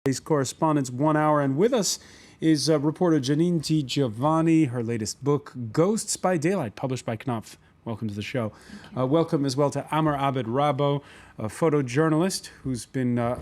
Today's correspondence, 1 hour, and with us is reporter Janine Di Giovanni. Her latest book, Ghosts by Daylight, published by Knopf. Welcome to the show. Welcome as well to Amr Abed Rabo, a photojournalist who's been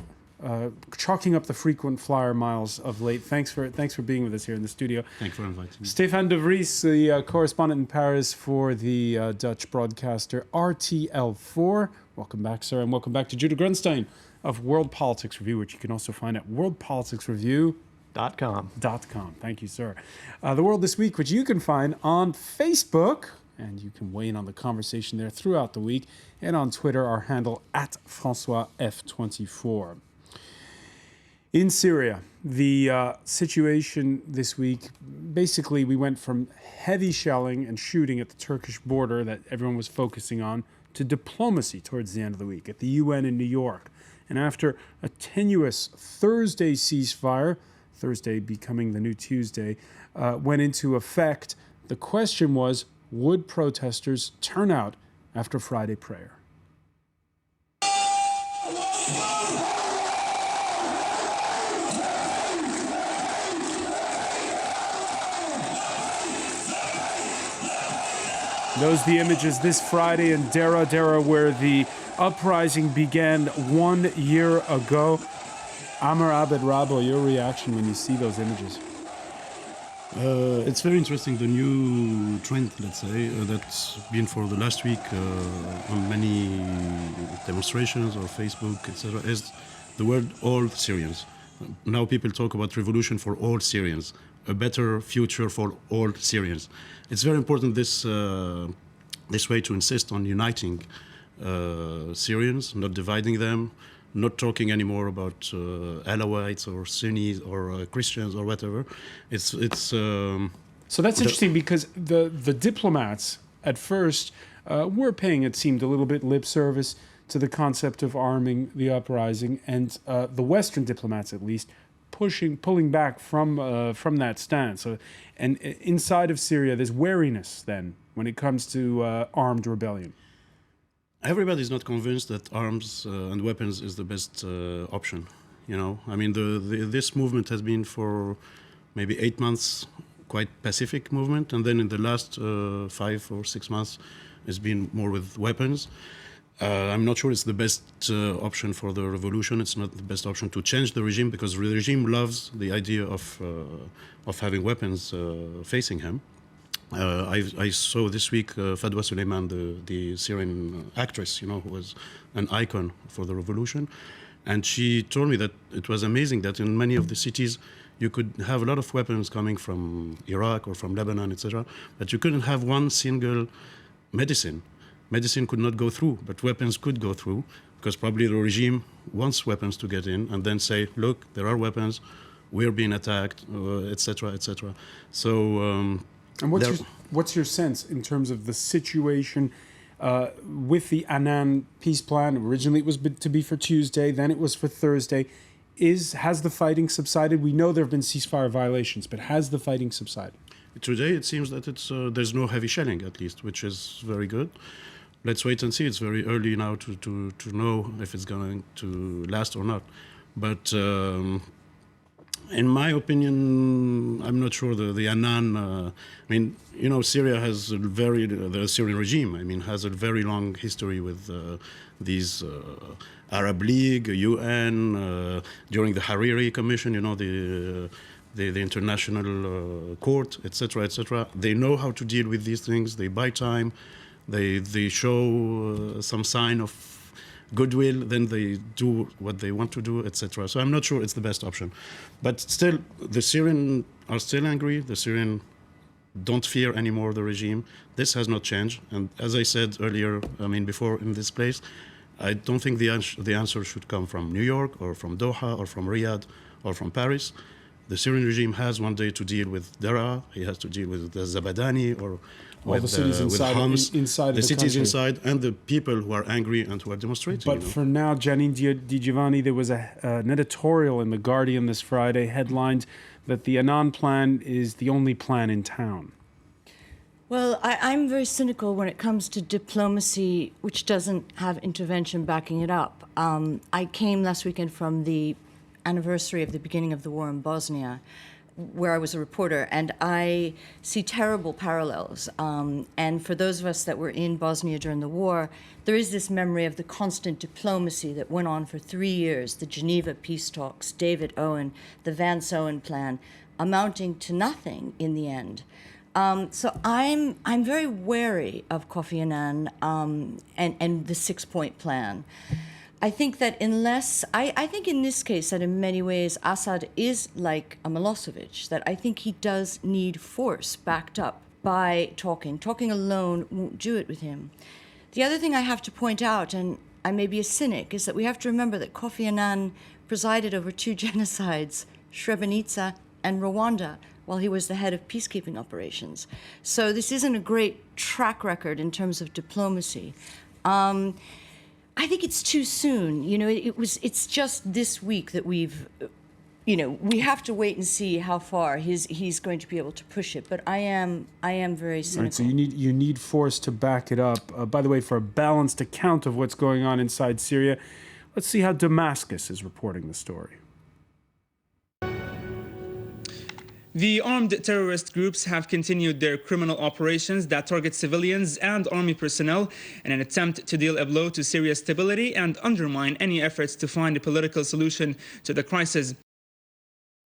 chalking up the frequent flyer miles of late. Thanks for being with us here in the studio. Thanks for inviting me. Stefan de Vries, the correspondent in Paris for the Dutch broadcaster RTL4. Welcome back, sir, and welcome back to Judah Grunstein of World Politics Review, which you can also find at worldpoliticsreview.com. Thank you, sir. The World This Week, which you can find on Facebook, and you can weigh in on the conversation there throughout the week, and on Twitter, our handle at FrancoisF24. In Syria, the situation this week, basically we went from heavy shelling and shooting at the Turkish border that everyone was focusing on to diplomacy towards the end of the week at the UN in New York. And after a tenuous Thursday ceasefire, Thursday becoming the new Tuesday, went into effect, the question was, would protesters turn out after Friday prayer? Those are the images this Friday in Dera, where the uprising began 1 year ago. Amr Abed Rabo, your reaction when you see those images? It's very interesting, the new trend, let's say, that's been for the last week on many demonstrations or Facebook, etc., is the word all Syrians. Now people talk about revolution for all Syrians, a better future for all Syrians. It's very important this way to insist on uniting Syrians, not dividing them, not talking anymore about Alawites or Sunnis or Christians or whatever. So that's interesting, because the diplomats at first were paying, it seemed, a little bit lip service to the concept of arming the uprising, and the Western diplomats, at least, pulling back from that stance. And inside of Syria, there's wariness then when it comes to armed rebellion. Everybody's not convinced that arms and weapons is the best option. You know, I mean, this movement has been for maybe 8 months quite pacific movement, and then in the last 5 or 6 months, it's been more with weapons. I'm not sure it's the best option for the revolution. It's not the best option to change the regime, because the regime loves the idea of having weapons facing him. I saw this week Fadwa Suleiman, the Syrian actress, who was an icon for the revolution. And she told me that it was amazing that in many of the cities you could have a lot of weapons coming from Iraq or from Lebanon, etc., but you couldn't have one single medicine. Medicine could not go through, but weapons could go through, because probably the regime wants weapons to get in and then say, look, there are weapons, we're being attacked, etc., etc. So... And what's your sense in terms of the situation with the Annan peace plan? Originally it was to be for Tuesday, then it was for Thursday. Has the fighting subsided? We know there have been ceasefire violations, but has the fighting subsided? Today it seems that there's no heavy shelling, at least, which is very good. Let's wait and see. It's very early now to know if it's going to last or not. But in my opinion, I'm not sure the Annan. Syria has the Syrian regime, has a very long history with these Arab League, UN, during the Hariri Commission, the International Court, etc., etc. They know how to deal with these things. They buy time. They show some sign of goodwill, then they do what they want to do, etc. So I'm not sure it's the best option. But still, the Syrians are still angry. The Syrians don't fear anymore the regime. This has not changed. And as I said earlier, before in this place, I don't think the answer should come from New York or from Doha or from Riyadh or from Paris. The Syrian regime has one day to deal with Daraa. He has to deal with the Zabadani or with the cities inside Homs, inside the cities country. Inside, and the people who are angry and who are demonstrating. But for now, Janine Di Giovanni, there was an editorial in The Guardian this Friday headlined that the Annan plan is the only plan in town. Well, I'm very cynical when it comes to diplomacy, which doesn't have intervention backing it up. I came last weekend from the anniversary of the beginning of the war in Bosnia, where I was a reporter, and I see terrible parallels. And for those of us that were in Bosnia during the war, there is this memory of the constant diplomacy that went on for 3 years, the Geneva peace talks, David Owen, the Vance Owen plan, amounting to nothing in the end. So I'm very wary of Kofi Annan and the 6-point plan. I think that I think in this case that in many ways Assad is like a Milosevic, that I think he does need force backed up by talking. Talking alone won't do it with him. The other thing I have to point out, and I may be a cynic, is that we have to remember that Kofi Annan presided over 2 genocides, Srebrenica and Rwanda, while he was the head of peacekeeping operations. So this isn't a great track record in terms of diplomacy. I think it's too soon. It's just this week that we have to wait and see how far he's going to be able to push it. But I am very cynical. Right, so you need force to back it up. By the way, for a balanced account of what's going on inside Syria, let's see how Damascus is reporting the story. The armed terrorist groups have continued their criminal operations that target civilians and army personnel in an attempt to deal a blow to Syria's stability and undermine any efforts to find a political solution to the crisis.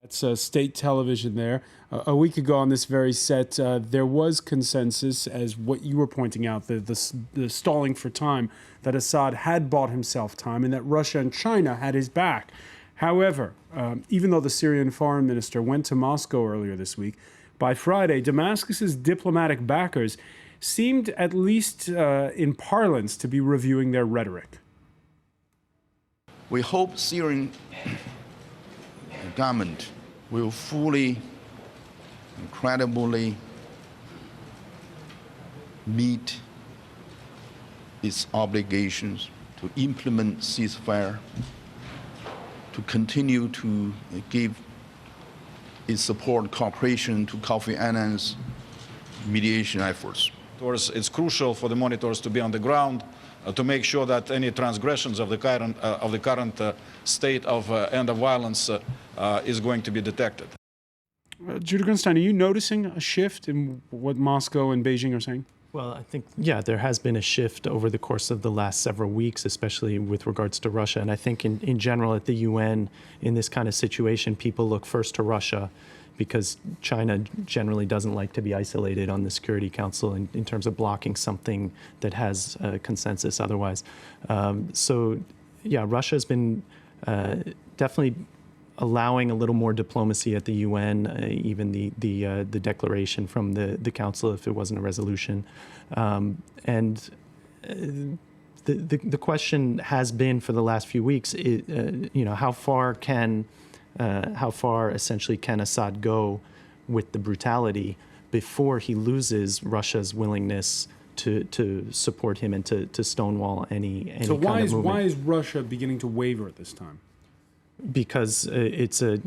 That's state television there. A week ago on this very set, there was consensus, as what you were pointing out, the stalling for time, that Assad had bought himself time and that Russia and China had his back. However, even though the Syrian foreign minister went to Moscow earlier this week, by Friday, Damascus's diplomatic backers seemed, at least in parlance, to be reviewing their rhetoric. We hope Syrian government will fully and credibly meet its obligations to implement ceasefire, to continue to give its support cooperation to Kofi Annan's mediation efforts. It's crucial for the monitors to be on the ground to make sure that any transgressions of the current state of end of violence is going to be detected. Judah Grunstein, are you noticing a shift in what Moscow and Beijing are saying? Well, I think, yeah, there has been a shift over the course of the last several weeks, especially with regards to Russia. And I think in general at the UN, in this kind of situation, people look first to Russia because China generally doesn't like to be isolated on the Security Council in terms of blocking something that has consensus otherwise. So, yeah, Russia has been definitely allowing a little more diplomacy at the UN, even the declaration from the Council, if it wasn't a resolution. And the question has been for the last few weeks, how far essentially can Assad go with the brutality before he loses Russia's willingness to support him and to stonewall any so kind of movement. why is Russia beginning to waver at this time? Because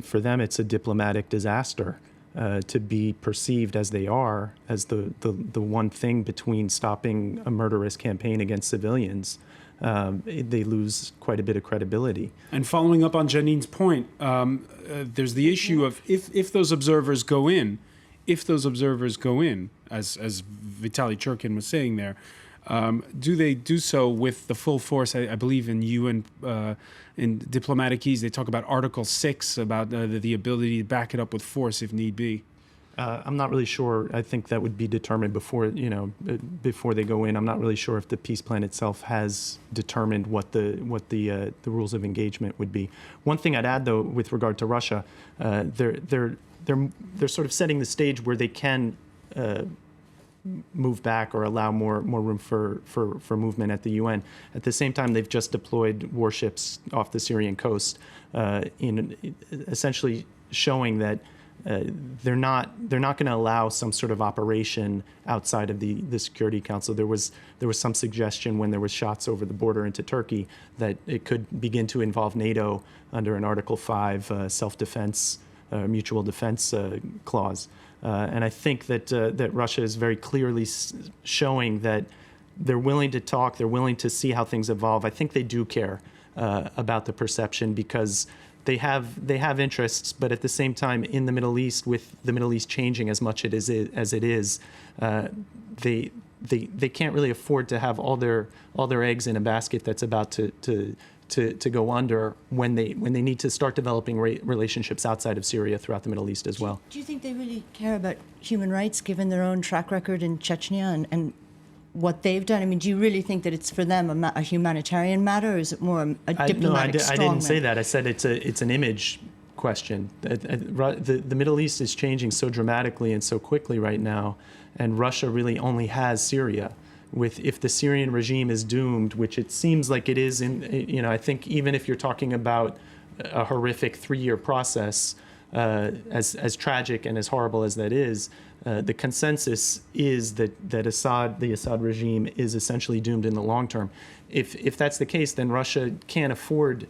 for them it's a diplomatic disaster to be perceived as they are, as the one thing between stopping a murderous campaign against civilians. They lose quite a bit of credibility. And following up on Janine's point, there's the issue of if those observers go in, as Vitaly Churkin was saying there, do they do so with the full force? I believe in UN, in diplomatic ease, they talk about Article 6, about the ability to back it up with force if need be. I'm not really sure. I think that would be determined before they go in. I'm not really sure if the peace plan itself has determined what the rules of engagement would be. One thing I'd add, though, with regard to Russia, they're sort of setting the stage where they can move back or allow more room for movement at the UN. At the same time, they've just deployed warships off the Syrian coast, in essentially showing that they're not going to allow some sort of operation outside of the Security Council. There was some suggestion when there was shots over the border into Turkey that it could begin to involve NATO under an Article 5 self-defense, mutual defense clause. And I think that Russia is very clearly showing that they're willing to talk, they're willing to see how things evolve. I think they do care about the perception because they have interests, but at the same time, in the Middle East, with the Middle East changing as much as it is, they can't really afford to have all their eggs in a basket that's about to go under when they need to start developing relationships outside of Syria throughout the Middle East as well. Do you think they really care about human rights, given their own track record in Chechnya and what they've done? I mean, do you really think that it's for them a humanitarian matter, or is it more a diplomatic I didn't say that. I said it's an image question. The Middle East is changing so dramatically and so quickly right now, and Russia really only has Syria. If the Syrian regime is doomed, which it seems like it is, I think even if you're talking about a horrific 3-year process, as tragic and as horrible as that is, the consensus is that the Assad regime is essentially doomed in the long term. If that's the case, then Russia can't afford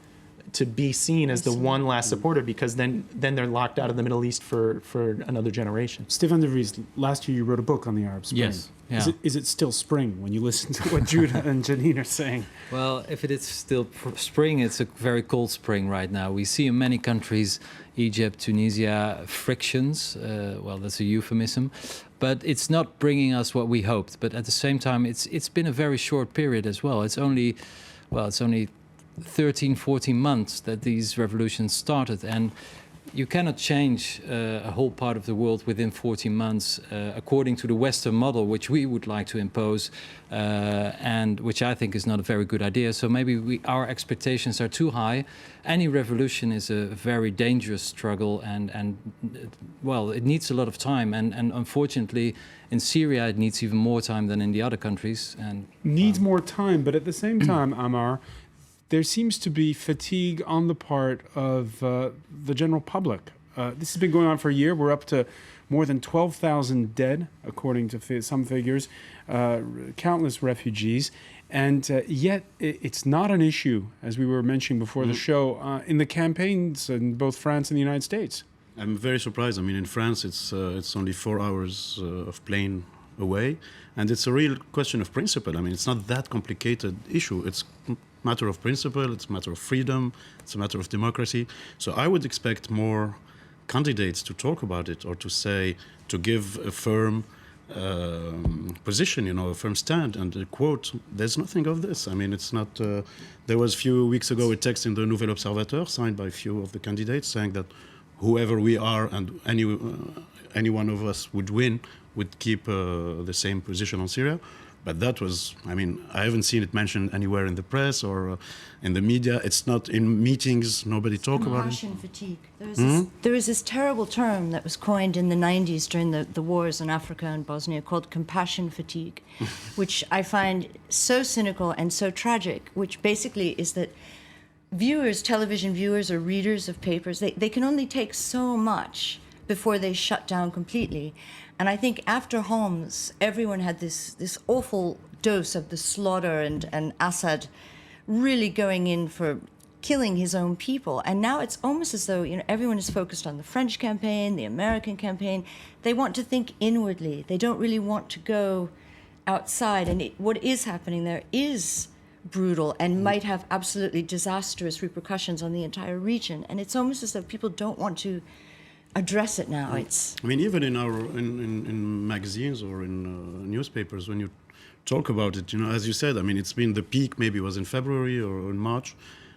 to be seen as the one last supporter, because then they're locked out of the Middle East for another generation. Stefan de Vries, last year you wrote a book on the Arab Spring. Yes. Yeah. Is it still spring when you listen to what Judah and Janine are saying? Well, if it is still spring, it's a very cold spring right now. We see in many countries, Egypt, Tunisia, frictions. Well, that's a euphemism. But it's not bringing us what we hoped. But at the same time, it's been a very short period as well. It's only 13, 14 months that these revolutions started. And you cannot change a whole part of the world within 14 months according to the Western model, which we would like to impose, and which I think is not a very good idea. So maybe our expectations are too high. Any revolution is a very dangerous struggle, and it needs a lot of time. And unfortunately, in Syria, it needs even more time than in the other countries. And needs more time, but at the same time, Amar, there seems to be fatigue on the part of the general public. This has been going on for a year. We're up to more than 12,000 dead, according to some figures, countless refugees. And yet it's not an issue, as we were mentioning before the show, in the campaigns in both France and the United States. I'm very surprised. I mean, in France, it's only 4 hours of plane away. And it's a real question of principle. I mean, it's not that complicated issue. It's matter of principle, it's a matter of freedom, it's a matter of democracy. So I would expect more candidates to talk about it, or to give a firm position, a firm stand. And quote, there's nothing of this. I mean, it's not, there was a few weeks ago a text in the Nouvel Observateur signed by a few of the candidates saying that whoever we are and any one of us would win would keep the same position on Syria. But that was, I mean, I haven't seen it mentioned anywhere in the press or in the media. It's not in meetings, nobody talk about it. Compassion fatigue. There is this terrible term that was coined in the 90s during the wars in Africa and Bosnia called compassion fatigue, which I find so cynical and so tragic, which basically is that television viewers or readers of papers, they can only take so much before they shut down completely. And I think after Homs, everyone had this awful dose of the slaughter and Assad really going in for killing his own people. And now it's almost as though everyone is focused on the French campaign, the American campaign. They want to think inwardly. They don't really want to go outside. And what is happening there is brutal and might have absolutely disastrous repercussions on the entire region. And it's almost as though people don't want to address it now. I mean, even in magazines or in newspapers, when you talk about it, as you said, I mean, it's been the peak maybe was in February or in March,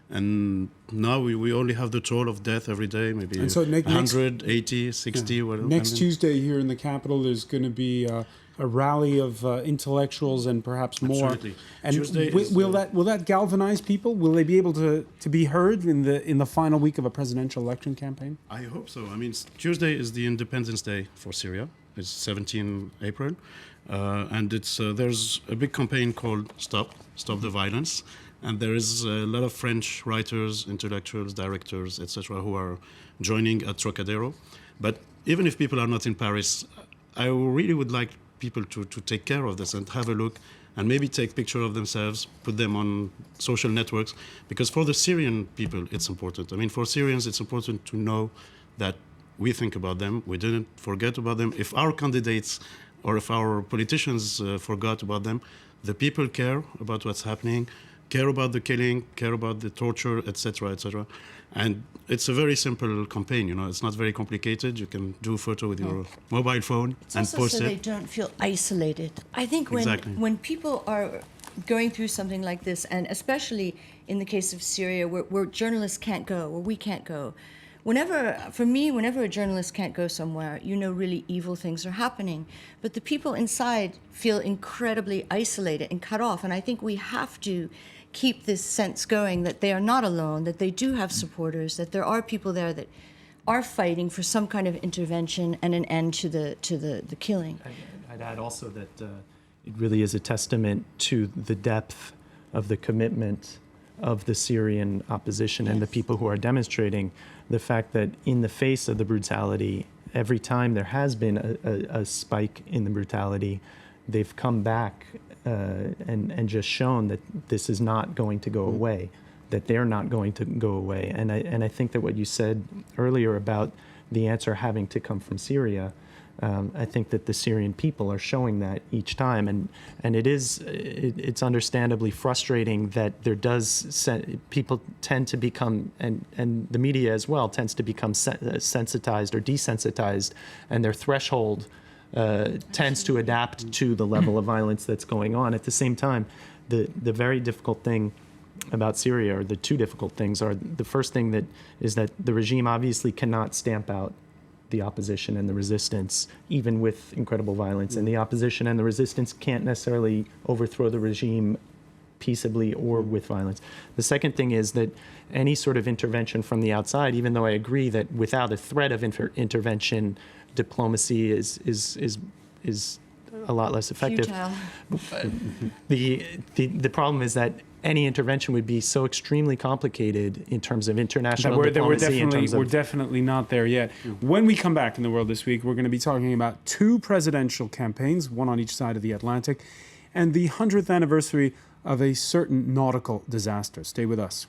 and now we only have the toll of death every day, maybe and so 100, 80, 60, whatever. Next Tuesday here in the capital, there's going to be a rally of intellectuals and perhaps more. Absolutely. And Tuesday will that galvanize people? Will they be able to be heard in the final week of a presidential election campaign? I hope so. I mean, Tuesday is the Independence Day for Syria. It's 17 April. And there's a big campaign called Stop the Violence. And there is a lot of French writers, intellectuals, directors, etc., who are joining at Trocadero. But even if people are not in Paris, I really would like people to take care of this and have a look and maybe take picture of themselves, put them on social networks, because for the Syrian people, it's important. I mean, for Syrians, it's important to know that we think about them. We didn't forget about them. If our candidates or if our politicians forgot about them, the people care about what's happening, care about the killing, care about the torture, etc., etc. And it's a very simple campaign, you know, it's not very complicated. You can do a photo with your mobile phone It's and also post so it. they don't feel isolated. I think Exactly. when people are going through something like this, and especially in the case of Syria, where journalists can't go, where we can't go, whenever a journalist can't go somewhere, you know really evil things are happening. But the people inside feel incredibly isolated and cut off. And I think we have to keep this sense going that they are not alone, that they do have supporters, that there are people there that are fighting for some kind of intervention and an end to the killing. I'd add also that it really is a testament to the depth of the commitment of the Syrian opposition and the people who are demonstrating, the fact that in the face of the brutality, every time there has been a spike in the brutality, they've come back and just shown that this is not going to go away, that they're not going to go away. And I think that what you said earlier about the answer having to come from Syria, I think that the Syrian people are showing that each time, and it's understandably frustrating that people tend to become, and the media as well tends to become sensitized or desensitized, and their threshold tends to adapt to the level of violence that's going on. At the same time, the very difficult thing about Syria, or the two difficult things, are the first thing that is that the regime obviously cannot stamp out the opposition and the resistance, even with incredible violence. And the opposition and the resistance can't necessarily overthrow the regime peaceably or with violence. The second thing is that any sort of intervention from the outside, even though I agree that without a threat of intervention, diplomacy is a lot less effective. Futile. The problem is that any intervention would be so extremely complicated in terms of international diplomacy. We're definitely not there yet. When we come back in The World This Week, we're going to be talking about two presidential campaigns, one on each side of the Atlantic, and the 100th anniversary of a certain nautical disaster. Stay with us.